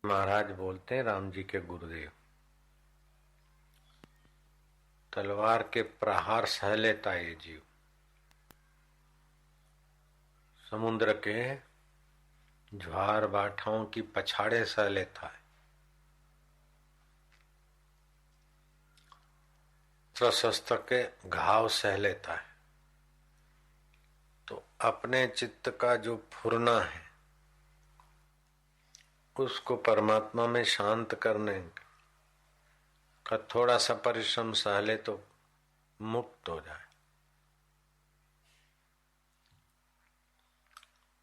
महाराज बोलते हैं, राम जी के गुरुदेव, तलवार के प्रहार सह लेता ये जीव, समुद्र के ज्वार बाठाओं की पछाड़े सह लेता है, शस्त्र के घाव सह लेता है। तो अपने चित्त का जो फुरना है उसको परमात्मा में शांत करने का थोड़ा सा परिश्रम सह ले तो मुक्त हो जाए।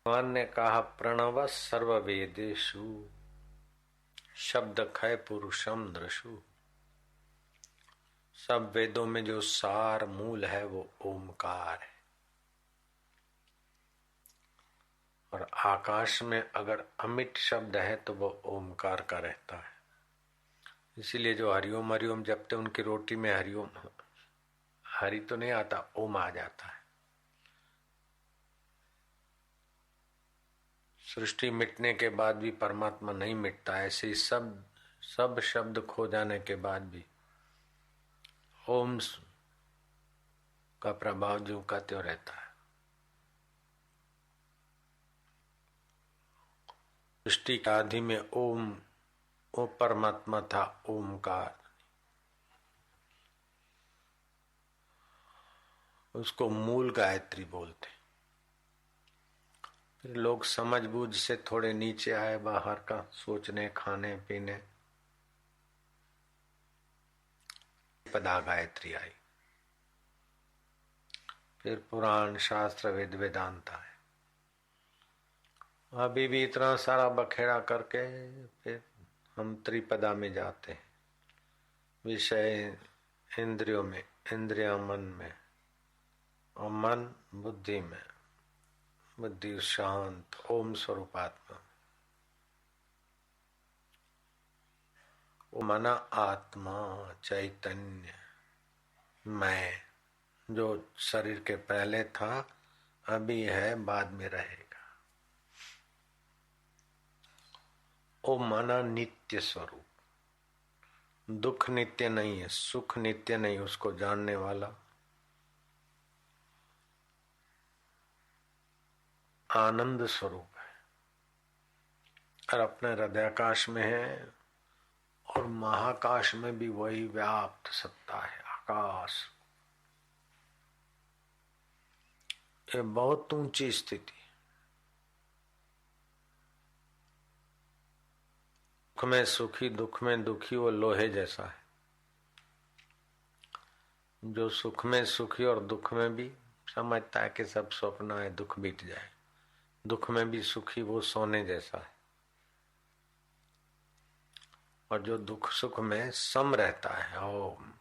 भगवान ने कहा, प्रणव सर्व वेदेषु शब्द खय पुरुषम दृशु। सब वेदों में जो सार मूल है वो ओमकार है, और आकाश में अगर अमिट शब्द है तो वो ओमकार का रहता है। इसीलिए जो हरिओम हरिओम जपते उनकी रोटी में हरिओम, हरि तो नहीं आता, ओम आ जाता है। सृष्टि मिटने के बाद भी परमात्मा नहीं मिटता, ऐसे ही सब शब्द खो जाने के बाद भी ओम का प्रभाव ज्यों का त्यों रहता है। सृष्टि के आदि में ओम, वो परमात्मा था ओमकार, उसको मूल गायत्री बोलते। फिर लोग समझबूझ से थोड़े नीचे आए, बाहर का सोचने, खाने पीने, पदा गायत्री आई। फिर पुराण शास्त्र वेद वेदांत आए। अभी भी इतना सारा बखेड़ा करके फिर हम त्रिपदा में जाते हैं। विषय इंद्रियों में, इंद्रिया मन में, और मन बुद्धि में, बुद्धि शांत ओम स्वरूपात्मा। वो मना आत्मा चैतन्य मैं, जो शरीर के पहले था, अभी है, बाद में रहेगा। ओ मना नित्य स्वरूप, दुख नित्य नहीं है, सुख नित्य नहीं, उसको जानने वाला आनंद स्वरूप है, और अपने हृदयाकाश में है, और महाकाश में भी वही व्याप्त सत्ता है, आकाश। ये बहुत ऊंची स्थिति। सुख में सुखी, दुख में दुखी, वो लोहे जैसा है। जो सुख में सुखी और दुख में भी समझता है कि सब स्वप्न है, दुख बीत जाए, दुख में भी सुखी, वो सोने जैसा है। और जो दुख सुख में सम रहता है, ओम,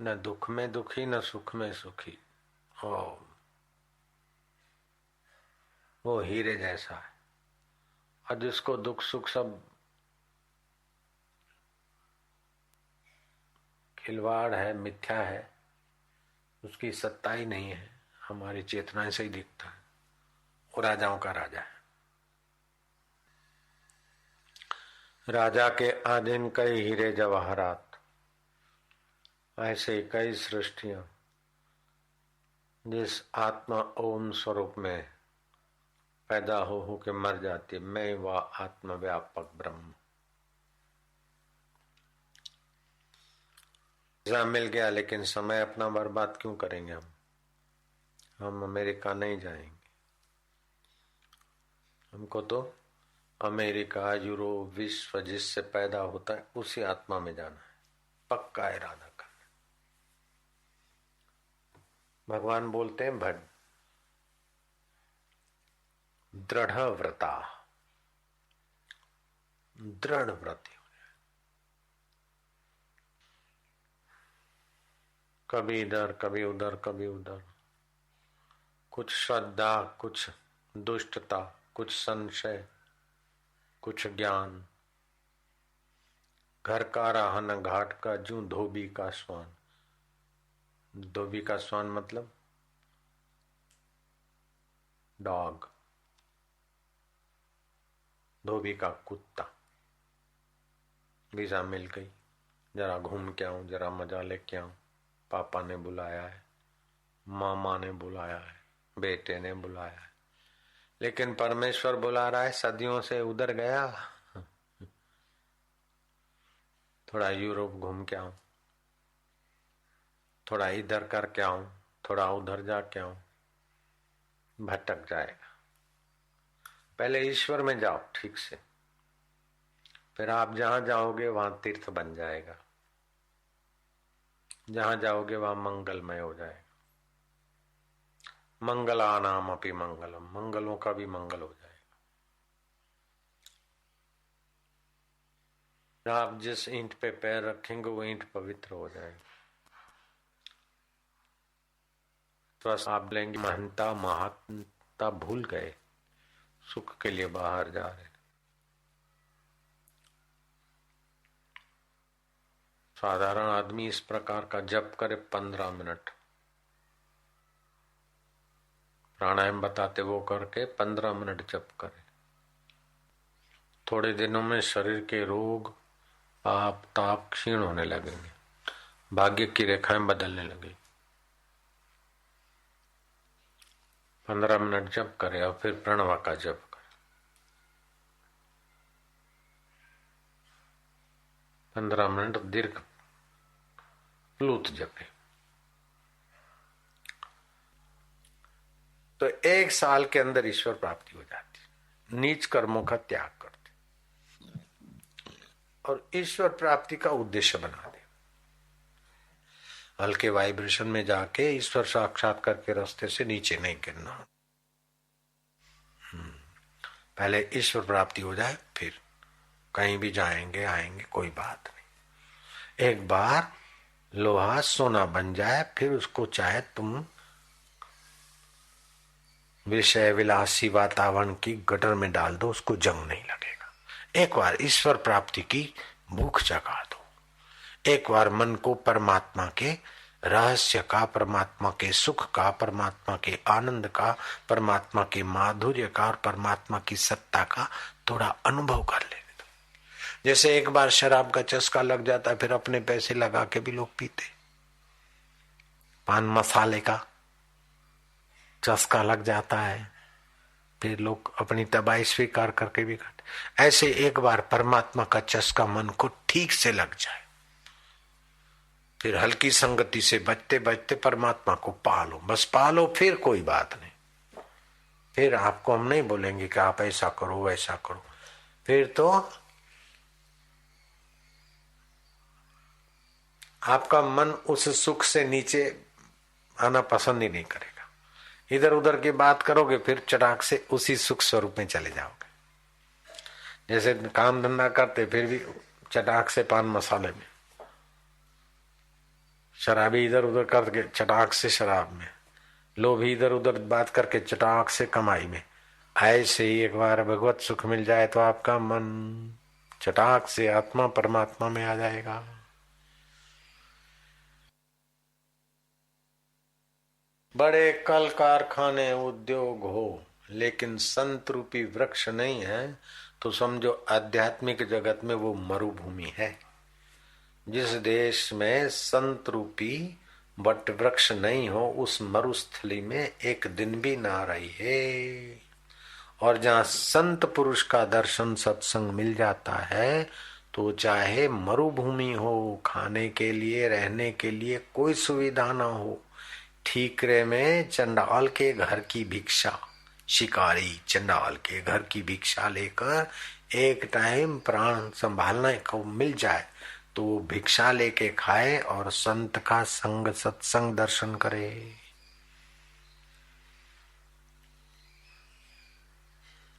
न दुख में दुखी न सुख में सुखी, ओम, वो हीरे जैसा है। और जिसको दुख सुख सब खिलवाड़ है, मिथ्या है, उसकी सत्ता ही नहीं है, हमारी चेतना से ही दिखता है, वो राजाओं का राजा है। राजा के अधीन कई हीरे जवाहरात, ऐसे कई सृष्टियां जिस आत्मा ओम स्वरूप में पैदा हो के मर जाती, मैं वह आत्म व्यापक ब्रह्म। मिल गया, लेकिन समय अपना बर्बाद क्यों करेंगे हम अमेरिका नहीं जाएंगे। हमको तो अमेरिका, यूरोप, विश्व जिससे पैदा होता है उसी आत्मा में जाना है, पक्का इरादा करना। भगवान बोलते हैं, भट दृढ़ व्रता, दृढ़ व्रति, कभी इधर कभी उधर कभी उधर, कुछ श्रद्धा, कुछ दुष्टता, कुछ संशय, कुछ ज्ञान। घर का राहन घाट का जूं धोबी का स्वान। धोबी का स्वान मतलब डॉग, धोबी का कुत्ता। वीजा मिल गई, जरा घूम के आऊं, जरा मजा लेके आऊं। पापा ने बुलाया है, मामा ने बुलाया है, बेटे ने बुलाया है, लेकिन परमेश्वर बुला रहा है सदियों से। उधर गया, थोड़ा यूरोप घूम के आऊं, थोड़ा इधर करके आऊं, थोड़ा उधर जाके आऊं, भटक जाएगा। पहले ईश्वर में जाओ ठीक से, फिर आप जहां जाओगे वहां तीर्थ बन जाएगा। जहां जाओगे वहां मंगलमय हो जाएगा। मंगलानाम अपि मंगलम, मंगलों का भी मंगल हो जाएगा। आप जिस ईंट पे पैर रखेंगे वो ईंट पवित्र हो जाएगी। तो आप लेंगे महंता महात्मता भूल गए, सुख के लिए बाहर जा रहे। साधारण आदमी इस प्रकार का जप करे 15 मिनट, प्राणायाम बताते वो करके 15 मिनट जप करे। थोड़े दिनों में शरीर के रोग, पाप ताप क्षीण होने लगेंगे, भाग्य की रेखाएं बदलने लगेगी। 15 मिनट जप करे और फिर प्रणव का जप करे। 15 मिनट दीर्घ प्लूत जपे। तो 1 साल के अंदर ईश्वर प्राप्ति हो जाती। नीच कर्मों का त्याग करते और ईश्वर प्राप्ति का उद्देश्य बना दे। हल्के वाइब्रेशन में जाके ईश्वर साक्षात्कार के रास्ते से नीचे नहीं गिरना। पहले ईश्वर प्राप्ति हो जाए, फिर कहीं भी जाएंगे आएंगे कोई बात नहीं। एक बार लोहा सोना बन जाए, फिर उसको चाहे तुम विषय विलासी वातावरण की गटर में डाल दो, उसको जंग नहीं लगेगा। एक बार ईश्वर प्राप्ति की भूख जगा दो। एक बार मन को परमात्मा के रहस्य का, परमात्मा के सुख का, परमात्मा के आनंद का, परमात्मा के माधुर्य का और परमात्मा की सत्ता का थोड़ा अनुभव कर लेने दो। जैसे एक बार शराब का चस्का लग जाता है, फिर अपने पैसे लगा के भी लोग पीते। पान मसाले का चस्का लग जाता है, फिर लोग अपनी तबाही स्वीकार करके भी खाते। ऐसे एक बार परमात्मा का चस्का मन को ठीक से लग जाए, फिर हल्की संगति से बचते बचते परमात्मा को पालो, बस पालो, फिर कोई बात नहीं। फिर आपको हम नहीं बोलेंगे कि आप ऐसा करो वैसा करो, फिर तो आपका मन उस सुख से नीचे आना पसंद ही नहीं करेगा। इधर उधर की बात करोगे, फिर चटाक से उसी सुख स्वरूप में चले जाओगे। जैसे काम धंधा करते फिर भी चटाक से पान मसाले में, शराबी इधर उधर करके चटाक से शराब में, लोभी इधर उधर बात करके चटाक से कमाई में। ऐसे ही एक बार भगवत सुख मिल जाए तो आपका मन चटाक से आत्मा परमात्मा में आ जाएगा। बड़े कल कारखाने उद्योग हो, लेकिन संत रूपी वृक्ष नहीं है तो समझो आध्यात्मिक जगत में वो मरुभूमि है। जिस देश में संत रूपी वट वृक्ष नहीं हो, उस मरुस्थली में एक दिन भी ना रही है। और जहाँ संत पुरुष का दर्शन सत्संग मिल जाता है, तो चाहे मरुभूमि हो, खाने के लिए रहने के लिए कोई सुविधा ना हो, ठीकरे में चंडाल के घर की भिक्षा, शिकारी चंडाल के घर की भिक्षा लेकर एक टाइम प्राण संभालने को मिल जाए तो भिक्षा लेके खाए और संत का संग सत्संग दर्शन करे।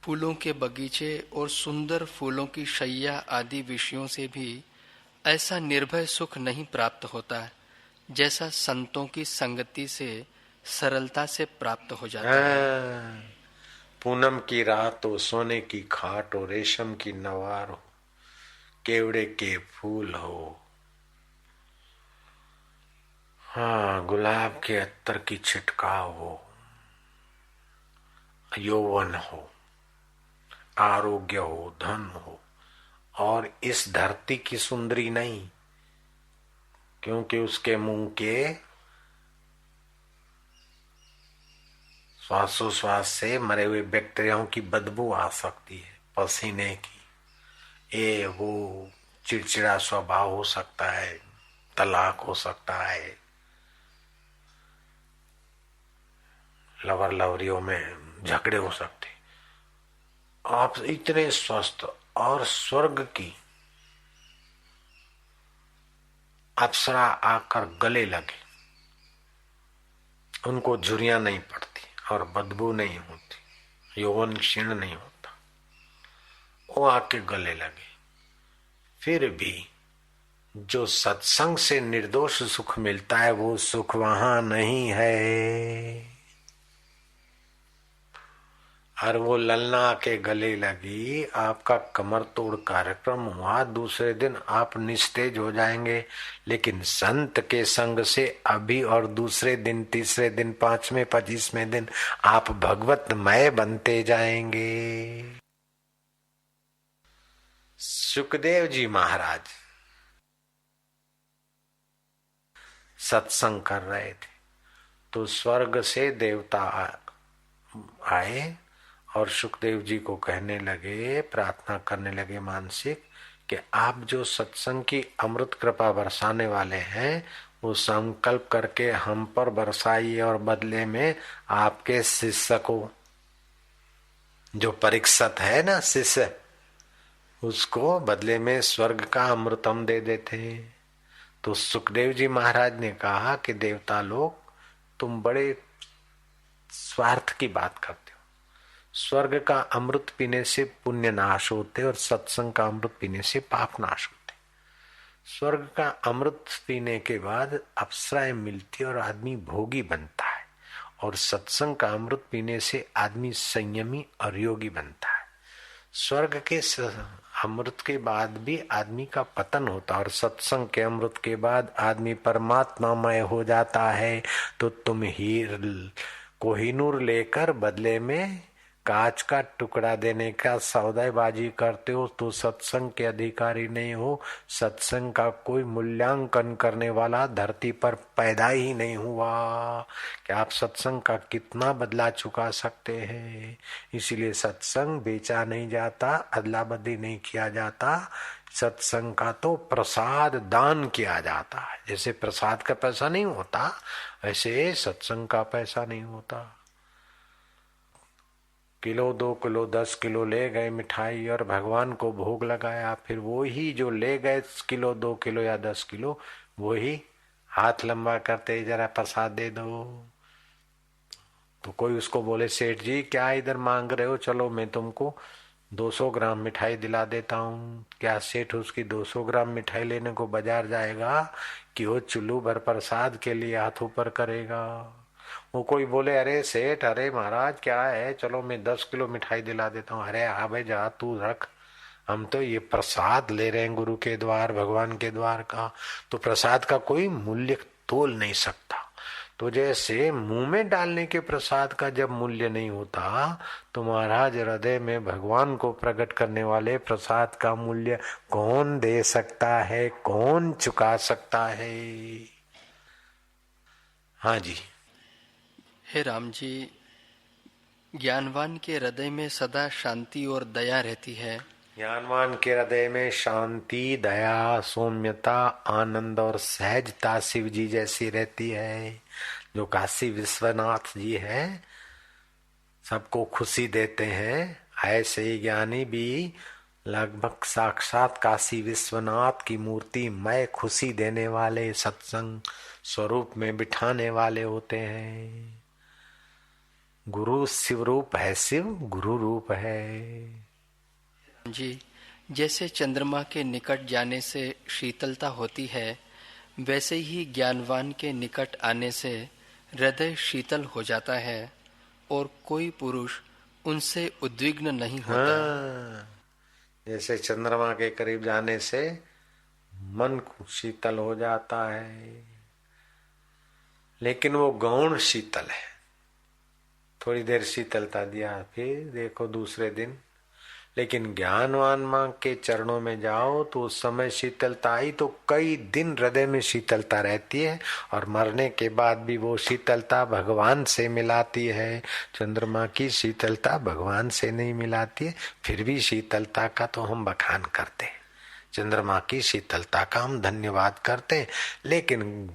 फूलों के बगीचे और सुंदर फूलों की शैया आदि विषयों से भी ऐसा निर्भय सुख नहीं प्राप्त होता जैसा संतों की संगति से सरलता से प्राप्त हो जाता है। पूनम की रात हो, सोने की खाट हो, रेशम की नवार हो, केवड़े के फूल हो, हाँ गुलाब के अत्तर की छिटकाव हो, यौवन हो, आरोग्य हो, धन हो, और इस धरती की सुंदरी नहीं, क्योंकि उसके मुंह के श्वासोश्वास से मरे हुए बैक्टीरियाओं की बदबू आ सकती है, पसीने की, ये वो चिड़चिड़ा स्वभाव हो सकता है, तलाक हो सकता है, लवर लवरियों में झगड़े हो सकते। आप इतने स्वस्थ और स्वर्ग की अप्सरा आकर गले लगे, उनको झुर्रियां नहीं पड़ती और बदबू नहीं होती, यौवन क्षीण नहीं होता, वो आके गले लगे, फिर भी जो सत्संग से निर्दोष सुख मिलता है वो सुख वहां नहीं है। और वो ललना के गले लगी, आपका कमर तोड़ कार्यक्रम हुआ, दूसरे दिन आप निस्तेज हो जाएंगे, लेकिन संत के संग से अभी और दूसरे दिन, तीसरे दिन, 5वें 25वें दिन आप भगवतमय बनते जाएंगे। सुखदेव जी महाराज सत्संग कर रहे थे तो स्वर्ग से देवता आए और सुखदेव जी को कहने लगे, प्रार्थना करने लगे मानसिक, कि आप जो सत्संग की अमृत कृपा बरसाने वाले हैं वो संकल्प करके हम पर बरसाइए, और बदले में आपके शिष्य को, जो परीक्षित है ना शिष्य, उसको बदले में स्वर्ग का अमृत हम दे देते हैं। तो सुखदेव जी महाराज ने कहा कि देवता लोग, तुम बड़े स्वार्थ की बात करते हो। स्वर्ग का अमृत पीने से पुण्य नाश होते और सत्संग का अमृत पीने से पाप नाश होते। स्वर्ग का अमृत पीने के बाद अप्सराएं मिलती और आदमी भोगी बनता है, और सत्संग का अमृत पीने से आदमी संयमी और योगी बनता है। स्वर्ग के अमृत के बाद भी आदमी का पतन होता है, और सत्संग के अमृत के बाद आदमी परमात्मामय हो जाता है। तो तुम कोहिनूर लेकर बदले में कांच का टुकड़ा देने का सौदेबाजी करते हो तो सत्संग के अधिकारी नहीं हो। सत्संग का कोई मूल्यांकन करने वाला धरती पर पैदा ही नहीं हुआ कि आप सत्संग का कितना बदला चुका सकते हैं। इसीलिए सत्संग बेचा नहीं जाता, अदला बदली नहीं किया जाता। सत्संग का तो प्रसाद दान किया जाता है। जैसे प्रसाद का पैसा नहीं होता, ऐसे सत्संग का पैसा नहीं होता। किलो 2 किलो 10 किलो ले गए मिठाई और भगवान को भोग लगाया, फिर वो ही जो ले गए किलो 2 किलो या 10 किलो, वो ही हाथ लंबा करते जरा प्रसाद दे दो। तो कोई उसको बोले, सेठ जी क्या इधर मांग रहे हो, चलो मैं तुमको 200 ग्राम मिठाई दिला देता हूँ। क्या सेठ उसकी 200 ग्राम मिठाई लेने को बाजार जाएगा कि वो चुल्लू भर प्रसाद के लिए हाथ ऊपर करेगा? वो कोई बोले, अरे सेठ, अरे महाराज क्या है, चलो मैं 10 किलो मिठाई दिला देता हूँ। अरे हाँ भाई जा, तू रख, हम तो ये प्रसाद ले रहे हैं गुरु के द्वार, भगवान के द्वार का, तो प्रसाद का कोई मूल्य तोल नहीं सकता। तो जैसे मुंह में डालने के प्रसाद का जब मूल्य नहीं होता, तो महाराज हृदय में भगवान को प्रकट करने वाले प्रसाद का मूल्य कौन दे सकता है, कौन चुका सकता है? हाँ जी। हे राम जी, ज्ञानवान के हृदय में सदा शांति और दया रहती है। ज्ञानवान के हृदय में शांति, दया, सौम्यता, आनंद और सहजता शिव जी जैसी रहती है। जो काशी विश्वनाथ जी है, सबको खुशी देते हैं, ऐसे ही ज्ञानी भी लगभग साक्षात काशी विश्वनाथ की मूर्ति मैं खुशी देने वाले, सत्संग स्वरूप में बिठाने वाले होते हैं। गुरु शिव रूप है, शिव गुरु रूप है जी। जैसे चंद्रमा के निकट जाने से शीतलता होती है, वैसे ही ज्ञानवान के निकट आने से हृदय शीतल हो जाता है और कोई पुरुष उनसे उद्विग्न नहीं होता। हाँ, जैसे चंद्रमा के करीब जाने से मन शीतल हो जाता है, लेकिन वो गौण शीतल है। थोड़ी देर शीतलता दिया, फिर देखो दूसरे दिन लेकिन ज्ञानवान मां के चरणों में जाओ तो उस समय शीतलता आई तो कई दिन हृदय में शीतलता रहती है, और मरने के बाद भी वो शीतलता भगवान से मिलाती है। चंद्रमा की शीतलता भगवान से नहीं मिलाती है, फिर भी शीतलता का तो हम बखान करते हैं, चंद्रमा की शीतलता का हम धन्यवाद करते हैं। लेकिन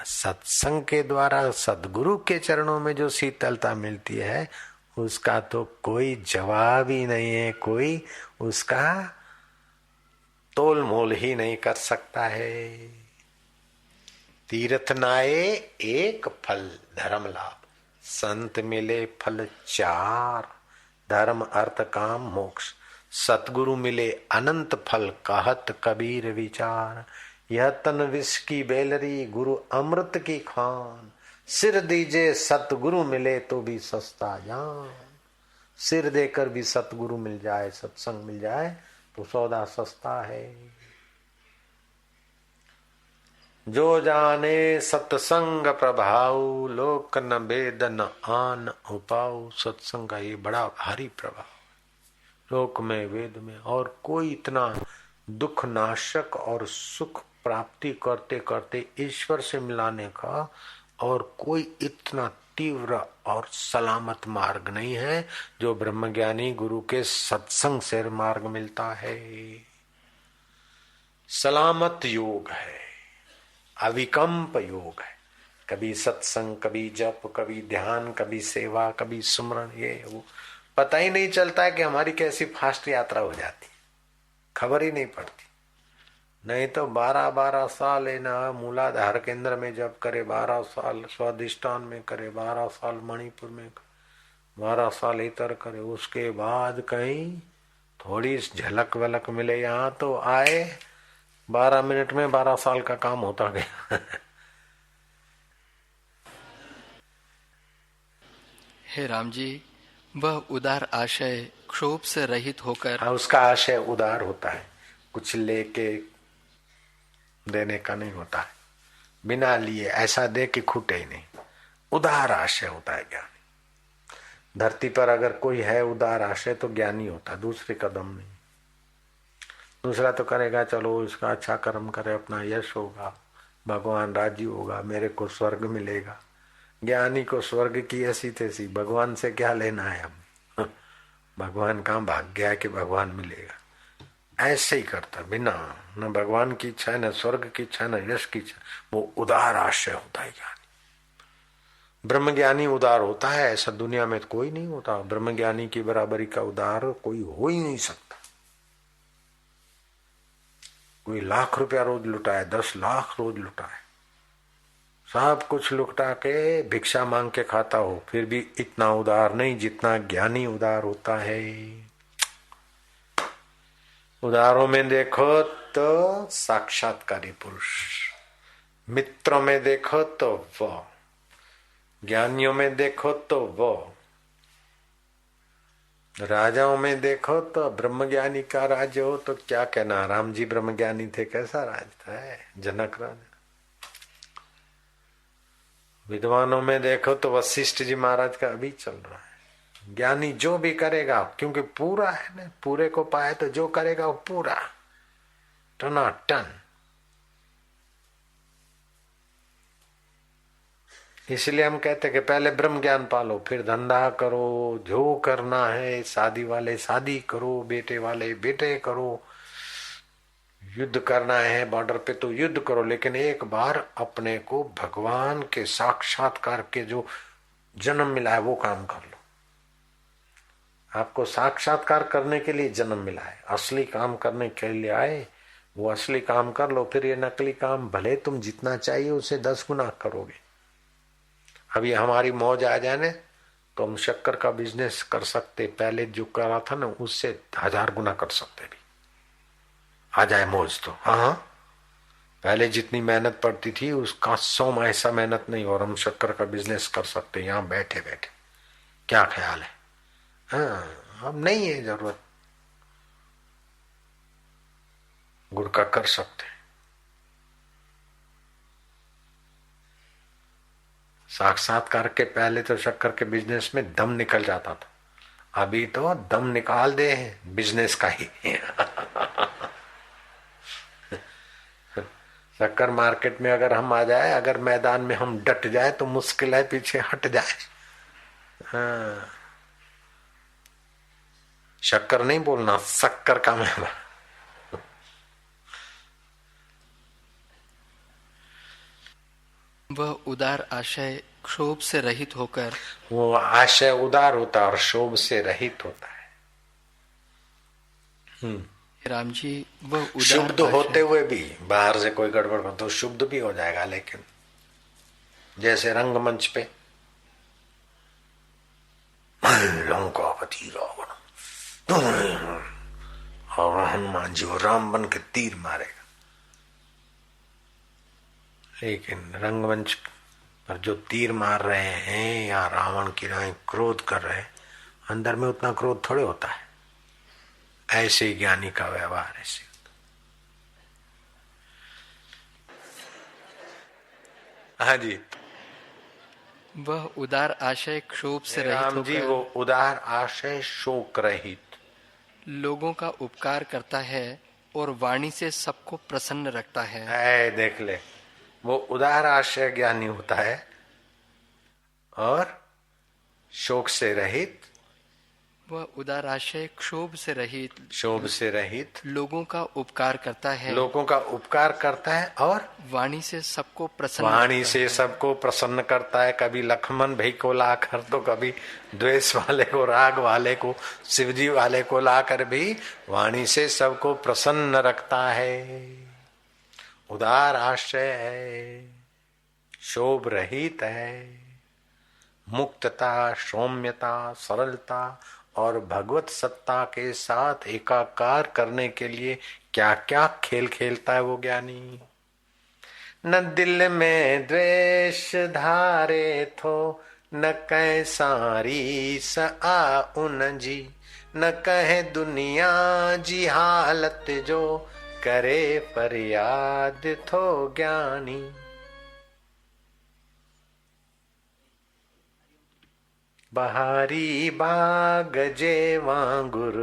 सत्संग के द्वारा सदगुरु के चरणों में जो शीतलता मिलती है उसका तो कोई जवाब ही नहीं है, कोई उसका तोल मोल ही नहीं कर सकता है। तीर्थ नाए एक फल धर्म लाभ, संत मिले फल चार, धर्म अर्थ काम मोक्ष, सतगुरु मिले अनंत फल कहत कबीर विचार। यह तन विष की बेलरी गुरु अमृत की खान, सिर दीजे सतगुरु मिले तो भी सस्ता जान। सिर देकर भी सतगुरु मिल जाए, सत्संग मिल जाए तो सौदा सस्ता है। जो जाने सत्संग प्रभाव, लोक न भेद न आन उपाऊ। सत्संग का ये बड़ा भारी प्रभाव, लोक में वेद में और कोई इतना दुख नाशक और सुख प्राप्ति करते करते ईश्वर से मिलाने का और कोई इतना तीव्र और सलामत मार्ग नहीं है जो ब्रह्मज्ञानी गुरु के सत्संग से मार्ग मिलता है। सलामत योग है, अविकम्प योग है। कभी सत्संग, कभी जप, कभी ध्यान, कभी सेवा, कभी सुमरण, ये वो पता ही नहीं चलता है कि हमारी कैसी फास्ट यात्रा हो जाती, खबर ही नहीं पड़ती। नहीं तो 12-12 साल ना मूलाधार केंद्र में जब करे, 12 साल स्वादिष्ठान में करे, 12 साल मणिपुर में करे, 12 साल इतर करे, उसके बाद कहीं थोड़ी झलक वलक मिले यहाँ तो आए 12 मिनट में 12 साल का काम होता गया। हे राम जी, वह उदार आशय क्षोभ से रहित होकर, हाँ, उसका आशय उदार होता है, कुछ लेके देने का नहीं होता है, बिना लिए ऐसा दे कि खूटे ही नहीं, उदार आशय होता है ज्ञानी। धरती पर अगर कोई है उदार आशय तो ज्ञानी होता है, दूसरे कदम नहीं। दूसरा तो करेगा चलो इसका अच्छा कर्म करे, अपना यश होगा, भगवान राजी होगा, मेरे को स्वर्ग मिलेगा। ज्ञानी को स्वर्ग की ऐसी तैसी, भगवान से क्या लेना है हम। भगवान कहाँ भाग गया कि भगवान मिलेगा, ऐसे ही करता, बिना न भगवान की इच्छा है, न स्वर्ग की इच्छा, न यश की इच्छा, वो उदार आशय होता है ज्ञानी। ब्रह्मज्ञानी उदार होता है, ऐसा दुनिया में कोई नहीं होता। ब्रह्मज्ञानी की बराबरी का उदार कोई हो ही नहीं सकता। कोई लाख रुपया रोज लुटाए, 10 लाख रोज लुटाए, सब कुछ लुटा के भिक्षा मांग के खाता हो, फिर भी इतना उदार नहीं जितना ज्ञानी उदार होता है। उदारों में देखो तो साक्षात्कारी पुरुष, मित्रों में देखो तो वो, ज्ञानियों में देखो तो वो, राजाओं में देखो तो ब्रह्मज्ञानी का राज्य हो तो क्या कहना। राम जी ब्रह्मज्ञानी थे, कैसा राज था, जनक राजा। विद्वानों में देखो तो वशिष्ठ जी महाराज का अभी चल रहा है। ज्ञानी जो भी करेगा, क्योंकि पूरा है ना, पूरे को पाए तो जो करेगा वो पूरा टनाटन। इसलिए हम कहते हैं कि पहले ब्रह्म ज्ञान पालो, फिर धंधा करो, जो करना है, शादी वाले शादी करो, बेटे वाले बेटे करो, युद्ध करना है बॉर्डर पे तो युद्ध करो, लेकिन एक बार अपने को भगवान के साक्षात्कार के जो जन्म मिला है वो काम कर लो। आपको साक्षात्कार करने के लिए जन्म मिला है, असली काम करने के लिए आए, वो असली काम कर लो। फिर ये नकली काम भले तुम जितना चाहिए उसे 10 गुना करोगे। अभी हमारी मौज आ जाए ना तो हम शक्कर का बिजनेस कर सकते, पहले जो करा था ना उससे 1000 गुना कर सकते भी, आ जाए मौज तो। हाँ, पहले जितनी मेहनत पड़ती थी उसका 100 ऐसा मेहनत नहीं, और हम शक्कर का बिजनेस कर सकते यहाँ बैठे बैठे। क्या ख्याल है? हाँ, अब नहीं है जरूरत, गुड़ का कर सकते। साक्षात्कार के पहले तो शक्कर के बिजनेस में दम निकल जाता था, अभी तो दम निकाल दे बिजनेस का ही। शक्कर मार्केट में अगर हम आ जाए, अगर मैदान में हम डट जाए तो मुश्किल है पीछे हट जाए। हाँ, शक्कर नहीं बोलना, शक्कर का मैं। वह उदार आशय क्षोभ से रहित होकर, वो आशय उदार होता है और शोभ से रहित होता है। राम जी, वह उदार शुद्ध आशय होते हुए भी बाहर से कोई गड़बड़ हो तो शुद्ध भी हो जाएगा, लेकिन जैसे रंगमंच पे लंकापति रावण और हनुमान जी वो राम बन के तीर मारेगा, लेकिन रंगमंच पर जो तीर मार रहे हैं या रावण की राय क्रोध कर रहे हैं, अंदर में उतना क्रोध थोड़े होता है। ऐसे ही ज्ञानी का व्यवहार ऐसे। हाँ जी, वह उदार आशय क्षोभ से रहित राम जी, होकर वो उदार आशय शोक रहित लोगों का उपकार करता है और वाणी से सबको प्रसन्न रखता है। है। देख ले, वो उदार आशय ज्ञानी होता है और शोक से रहित, वह उदार आशय क्षोभ से रहित, शोभ से रहित लोगों का उपकार करता है, लोगों का उपकार करता है और वाणी से सबको प्रसन्न वाणी रखता से है। सबको प्रसन्न करता है। कभी लक्ष्मण भाई को लाकर तो कभी द्वेष वाले को, राग वाले को, शिवजी वाले को लाकर भी वाणी से सबको प्रसन्न रखता है। उदार आशय है, शोभ रहित है, मुक्तता, सौम्यता, सरलता और भगवत सत्ता के साथ एकाकार करने के लिए क्या क्या खेल खेलता है वो ज्ञानी। न दिल में द्वेष धारे थो, न कह सारी स आ उन जी, न कहे दुनिया जी हालत जो, करे फरियाद थो ज्ञानी। बहारी बाग जे वांगुर,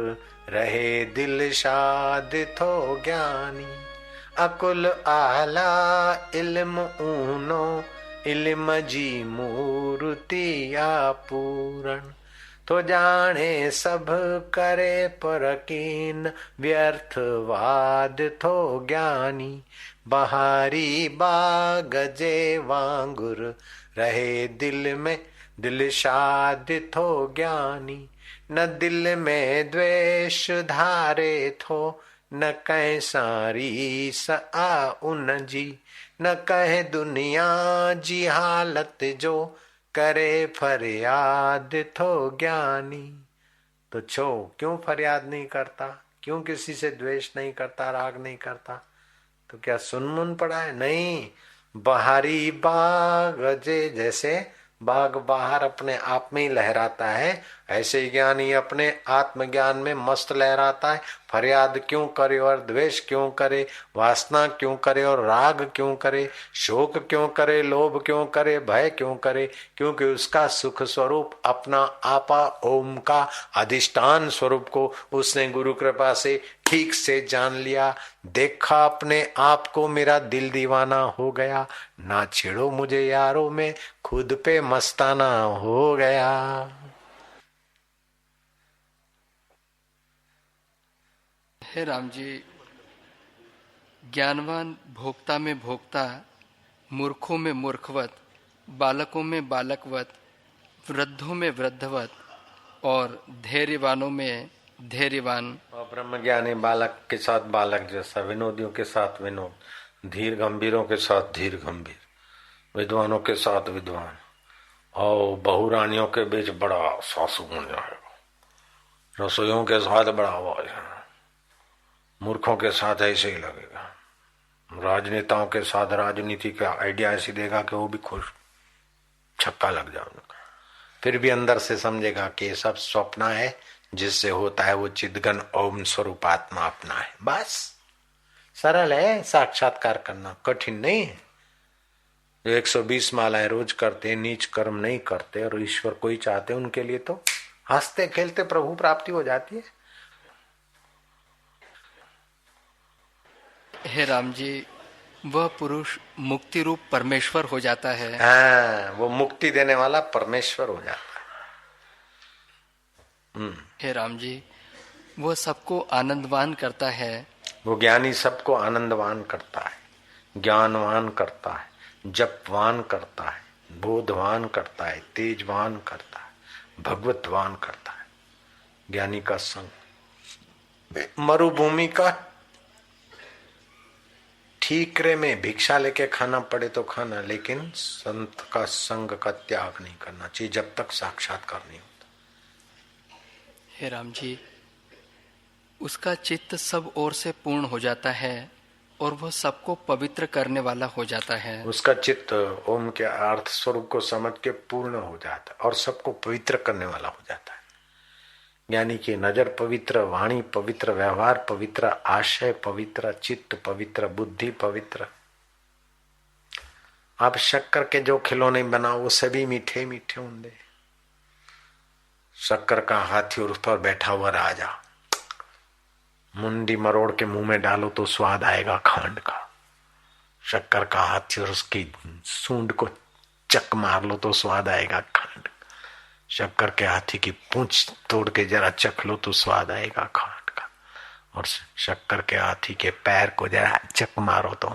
रहे दिल शाद थो ज्ञानी। अकुल आला इल्म ऊनो, इल्म जी मूर्ति पूरण। तो जाने सब करे परकीन, व्यर्थवाद थो ज्ञानी। बहारी बाग जे वांगुर, रहे दिल में दिल शाद थो ज्ञानी। न दिल में द्वेष धारे थो, न कह सारी स आ उन जी, न कहे दुनिया जी हालत जो, करे फरियाद थो ज्ञानी। तो छो क्यों फरियाद नहीं करता, क्यों किसी से द्वेष नहीं करता, राग नहीं करता? तो क्या सुनमुन पड़ा है? नहीं। बहारी बाग जे, जैसे बाघ बाहर अपने आप में ही लहराता है, ऐसे ही ज्ञानी अपने आत्मज्ञान में मस्त लहराता है। फरियाद क्यों करे और द्वेष क्यों करे, वासना क्यों करे और राग क्यों करे, शोक क्यों करे, लोभ क्यों करे, भय क्यों करे? क्योंकि उसका सुख स्वरूप अपना आपा ओम का अधिष्ठान स्वरूप को उसने गुरु कृपा से ठीक से जान लिया। देखा अपने आप को, मेरा दिल दीवाना हो गया। ना छेड़ो मुझे यारों में, खुद पे मस्ताना हो गया। हे राम जी, ज्ञानवान भोक्ता में भोक्ता, मूर्खों में मूर्खवत, बालकों में बालकवत, वृद्धों में वृद्धवत और धैर्यवानों में धैर्यवान। और ब्रह्मज्ञानी बालक के साथ बालक जैसा, विनोदियों के साथ विनोद, धीर गंभीरों के साथ धीर गंभीर, विद्वानों के साथ विद्वान, और बहुरानियों के बीच बड़ा सासू बन जाएगा, रसोइयों के साथ बड़ा आवाज है, मूर्खों के साथ ऐसे ही लगेगा, राजनेताओं के साथ राजनीति का आइडिया ऐसी देगा कि वो भी खुश, छक्का लग जाएगा। फिर भी अंदर से समझेगा कि ये सब स्वप्न है, जिससे होता है वो चिदघन ओम स्वरूप आत्मा अपना है। बस सरल है, साक्षात्कार करना कठिन नहीं है। जो 120 मालाएं रोज करते, नीच कर्म नहीं करते और ईश्वर को ही चाहते, उनके लिए तो हंसते खेलते प्रभु प्राप्ति हो जाती है। हे राम जी, वह पुरुष मुक्ति रूप परमेश्वर हो जाता है। हाँ, वो मुक्ति देने वाला परमेश्वर हो जाता है। हे राम जी, वह सबको आनंदवान करता है। वो ज्ञानी सबको आनंदवान करता है, ज्ञानवान करता है, जपवान करता है, बोधवान करता है, तेजवान करता है, भगवतवान करता है। ज्ञानी का संग मरुभूमि का ठीकरे में भिक्षा लेके खाना पड़े तो खाना, लेकिन संत का संग का त्याग नहीं करना चाहिए जब तक साक्षात्कार नहीं होता। हे राम जी, उसका चित्त सब ओर से पूर्ण हो जाता है और वह सबको पवित्र करने वाला हो जाता है। उसका चित्त ओम के अर्थ स्वरूप को समझ के पूर्ण हो जाता है और सबको पवित्र करने वाला हो जाता है। यानी कि नजर पवित्र, वाणी पवित्र, व्यवहार पवित्र, आशय पवित्र, चित्त पवित्र, बुद्धि पवित्र। आप शक्कर के जो खिलौने बनाओ वो सभी मीठे मीठे होंगे। शक्कर का हाथी और उस पर बैठा हुआ राजा, मुंडी मरोड़ के मुंह में डालो तो स्वाद आएगा खांड का। शक्कर का हाथी और उसकी सूंड को चक मार लो तो स्वाद आएगा खांड। शक्कर के हाथी की पूंछ तोड़ के जरा चख लो तो स्वाद आएगा खांड का। और शक्कर के हाथी के पैर को जरा चक मारो तो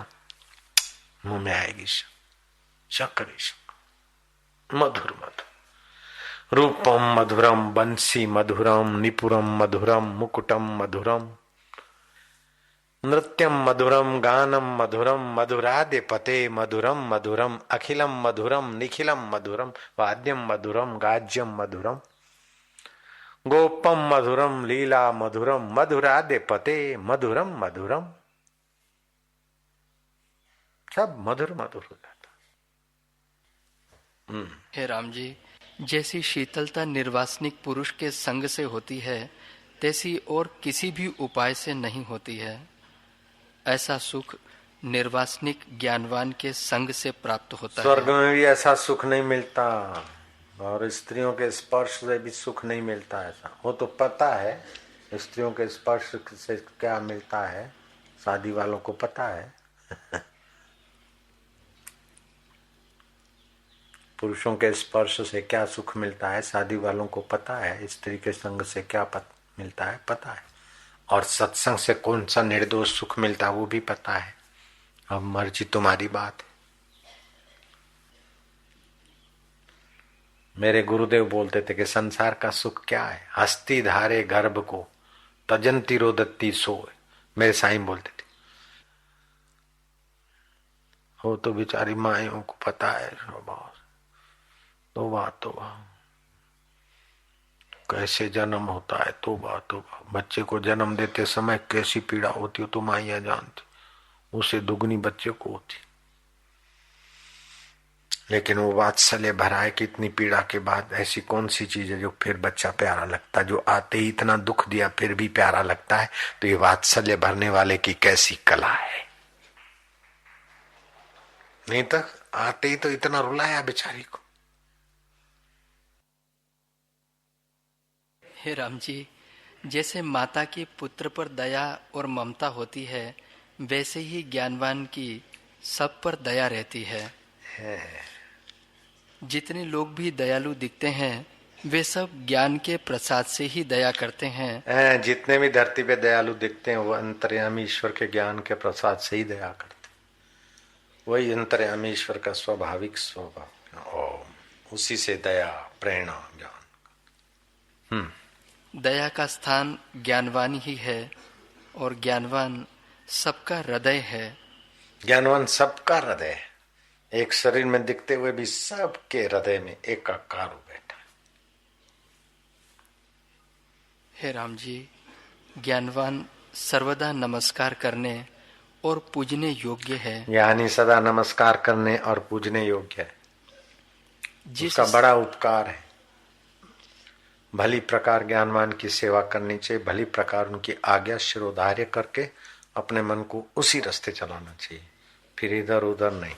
मुंह में आएगी शक्कर ही शक्कर। मधुर मधुर रूपम मधुरम, बंसी मधुरम, निपुरम मधुरम, मुकुटम मधुरम, नृत्यम मधुरम, गानम मधुरम, मधुरादे पते मधुरम मधुरम, अखिलम मधुरम, निखिलम मधुरम, वाद्यम मधुरम, गाज्यम मधुरम, गोपम मधुरम, लीला मधुरम, मधुरादे पते मधुरम मधुरम। सब मधुर मधुर हो जाता। हे राम जी, जैसी शीतलता निर्वासनिक पुरुष के संग से होती है, तैसी और किसी भी उपाय से नहीं होती है। ऐसा सुख निर्वासनिक ज्ञानवान के संग से प्राप्त होता है। स्वर्ग में भी ऐसा सुख नहीं मिलता और स्त्रियों के स्पर्श से भी सुख नहीं मिलता। ऐसा वो तो पता है, स्त्रियों के स्पर्श से क्या मिलता है शादी वालों को पता है। पुरुषों के स्पर्श से क्या सुख मिलता है शादी वालों को पता है। स्त्री के संग से क्या मिलता है पता है। और सत्संग से कौन सा निर्दोष सुख मिलता है वो भी पता है। अब मर्जी तुम्हारी बात है। मेरे गुरुदेव बोलते थे कि संसार का सुख क्या है, हस्ती धारे गर्भ को तजंती रोदत्ती सोए। मेरे साईं बोलते थे। वो तो बेचारी माइयों को पता है स्वभाव। तो कैसे जन्म होता है, तो बच्चे को जन्म देते समय कैसी पीड़ा होती हो तो माइया जानती, उसे दुगनी बच्चे को होती। लेकिन वो वात्सल्य भरा है कि इतनी पीड़ा के बाद ऐसी कौन सी चीज है जो फिर बच्चा प्यारा लगता है। जो आते ही इतना दुख दिया फिर भी प्यारा लगता है, तो ये वात्सल्य भरने वाले की कैसी कला है। नहीं तो आते ही तो इतना रुलाया बेचारी को। हे राम जी, जैसे माता की पुत्र पर दया और ममता होती है, वैसे ही ज्ञानवान की सब पर दया रहती है। जितने लोग भी दयालु दिखते हैं, वे सब ज्ञान के प्रसाद से ही दया करते हैं। जितने भी धरती पे दयालु दिखते हैं वो अंतर्यामी ईश्वर के ज्ञान के प्रसाद से ही दया करते हैं। वही अंतर्यामी ईश्वर का स्वाभाविक स्वभाव, और उसी से दया, प्रेरणा, ज्ञान। दया का स्थान ज्ञानवान ही है और ज्ञानवान सबका हृदय है। ज्ञानवान सबका हृदय है। एक शरीर में दिखते हुए भी सबके हृदय में एकाकार हो बैठा है। हे राम जी, ज्ञानवान सर्वदा नमस्कार करने और पूजने योग्य है। यानी सदा नमस्कार करने और पूजने योग्य है। जिसका बड़ा उपकार है। भली प्रकार ज्ञानवान की सेवा करनी चाहिए, भली प्रकार उनकी आज्ञा शिरोधार्य करके अपने मन को उसी रास्ते चलाना चाहिए, फिर इधर उधर नहीं।